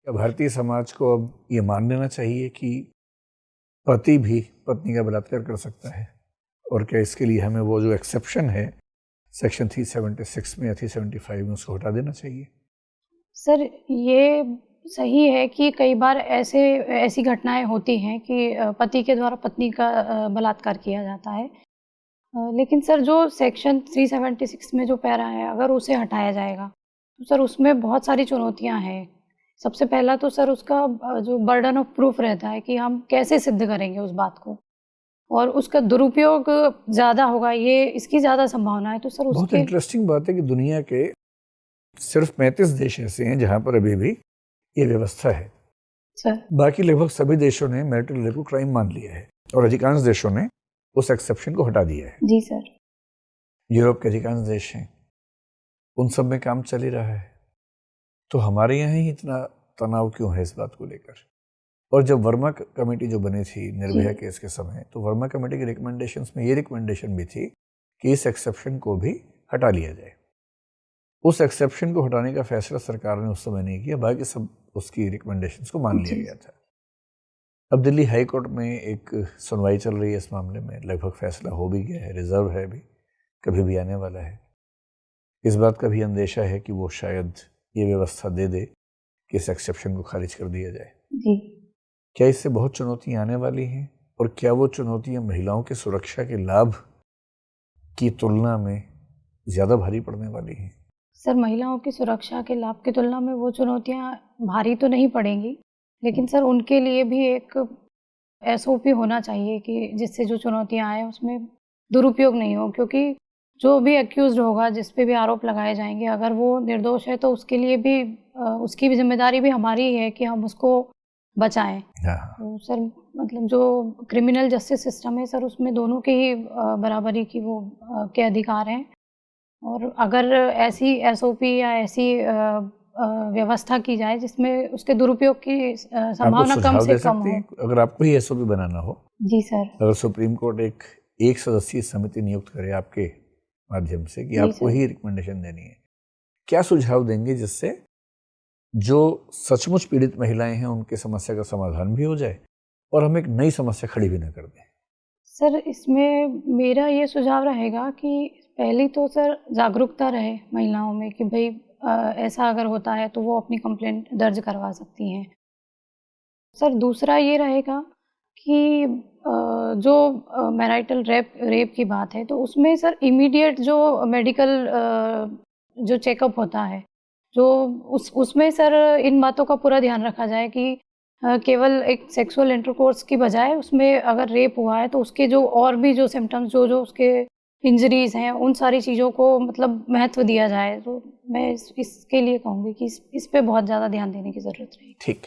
भारतीय समाज को अब ये मान लेना चाहिए कि पति भी पत्नी का बलात्कार कर सकता है, और क्या इसके लिए हमें वो जो एक्सेप्शन है सेक्शन 376 में या 375 में उसको हटा देना चाहिए? सर, ये सही है कि कई बार ऐसी घटनाएं होती हैं कि पति के द्वारा पत्नी का बलात्कार किया जाता है। लेकिन सर, जो सेक्शन 376 में जो पैरा है, अगर उसे हटाया जाएगा तो सर उसमें बहुत सारी चुनौतियां हैं। सबसे पहला तो सर उसका जो बर्डन ऑफ प्रूफ रहता है कि हम कैसे सिद्ध करेंगे उस बात को, और उसका दुरुपयोग ज़्यादा होगा, ये इसकी ज़्यादा संभावना है। तो सर बहुत इंटरेस्टिंग बात है कि दुनिया के सिर्फ 35 देश ऐसे हैं जहां पर अभी भी ये व्यवस्था है सर। बाकी लगभग सभी देशों ने मैरिटल रेप को क्राइम मान लिया है, और अधिकांश देशों ने उस एक्सेप्शन को हटा दिया है। जी सर। यूरोप के अधिकांश देश हैं, उन सब में काम चल ही रहा है। तो हमारे यहाँ ही इतना तनाव क्यों है इस बात को लेकर? और जब वर्मा कमेटी जो बनी थी निर्भया केस के समय, तो वर्मा कमेटी की रिकमेंडेशंस में ये रिकमेंडेशन भी थी कि इस एक्सेप्शन को भी हटा लिया जाए। उस एक्सेप्शन को हटाने का फैसला सरकार ने उस समय नहीं किया, बाकी सब उसकी रिकमेंडेशंस को मान लिया गया था। अब दिल्ली हाई कोर्ट में एक सुनवाई चल रही है इस मामले में, लगभग फैसला हो भी गया है, रिजर्व है भी, कभी भी आने वाला है। इस बात का भी अंदेशा है कि वो शायद ये व्यवस्था दे दे कि इस एक्सेप्शन को खारिज कर दिया जाए। जी। क्या इससे बहुत चुनौतियां आने वाली हैं, और क्या वो चुनौतियां महिलाओं की सुरक्षा के लाभ की तुलना में ज़्यादा भारी पड़ने वाली हैं? सर, महिलाओं की सुरक्षा के लाभ की तुलना में वो चुनौतियां भारी तो नहीं पड़ेंगी, लेकिन सर उनके लिए भी एक SOP होना चाहिए कि जिससे जो चुनौतियां आए उसमें दुरुपयोग नहीं हो, क्योंकि जो भी एक्यूज्ड होगा, जिस पे भी आरोप लगाए जाएंगे, अगर वो निर्दोष है तो उसके लिए भी उसकी भी जिम्मेदारी भी हमारी है कि हम उसको बचाएं। तो सर मतलब जो क्रिमिनल जस्टिस सिस्टम है सर, उसमें दोनों के ही बराबरी की वो के अधिकार हैं, और अगर ऐसी SOP या ऐसी व्यवस्था की जाए जिसमें उसके दुरुपयोग की संभावना कम से कम हो। अगर आपको ही SOP बनाना हो? जी सर। अगर सुप्रीम कोर्ट एक सदस्यीय समिति नियुक्त करे आपके माध्यम से कि आपको ही रिकमेंडेशन देनी है, क्या सुझाव देंगे जिससे जो सचमुच पीड़ित महिलाएं हैं उनकी समस्या का समाधान भी हो जाए और हम एक नई समस्या खड़ी भी ना कर दें? सर, इसमें मेरा ये सुझाव रहेगा कि पहली तो सर जागरूकता रहे महिलाओं में कि भाई ऐसा अगर होता है तो वो अपनी कंप्लेंट दर्ज करवा सकती हैं। सर, दूसरा ये रहेगा कि जो मैरिटल रेप की बात है, तो उसमें सर इमीडिएट जो मेडिकल जो चेकअप होता है, जो उसमें सर इन बातों का पूरा ध्यान रखा जाए कि केवल एक सेक्सुअल इंटरकोर्स की बजाय उसमें अगर रेप हुआ है तो उसके जो और भी जो सिम्टम्स, जो उसके इंजरीज हैं, उन सारी चीज़ों को मतलब महत्व दिया जाए। तो मैं इसके लिए कहूँगी कि इस पे बहुत ज़्यादा ध्यान देने की ज़रूरत रहेगी। ठीक।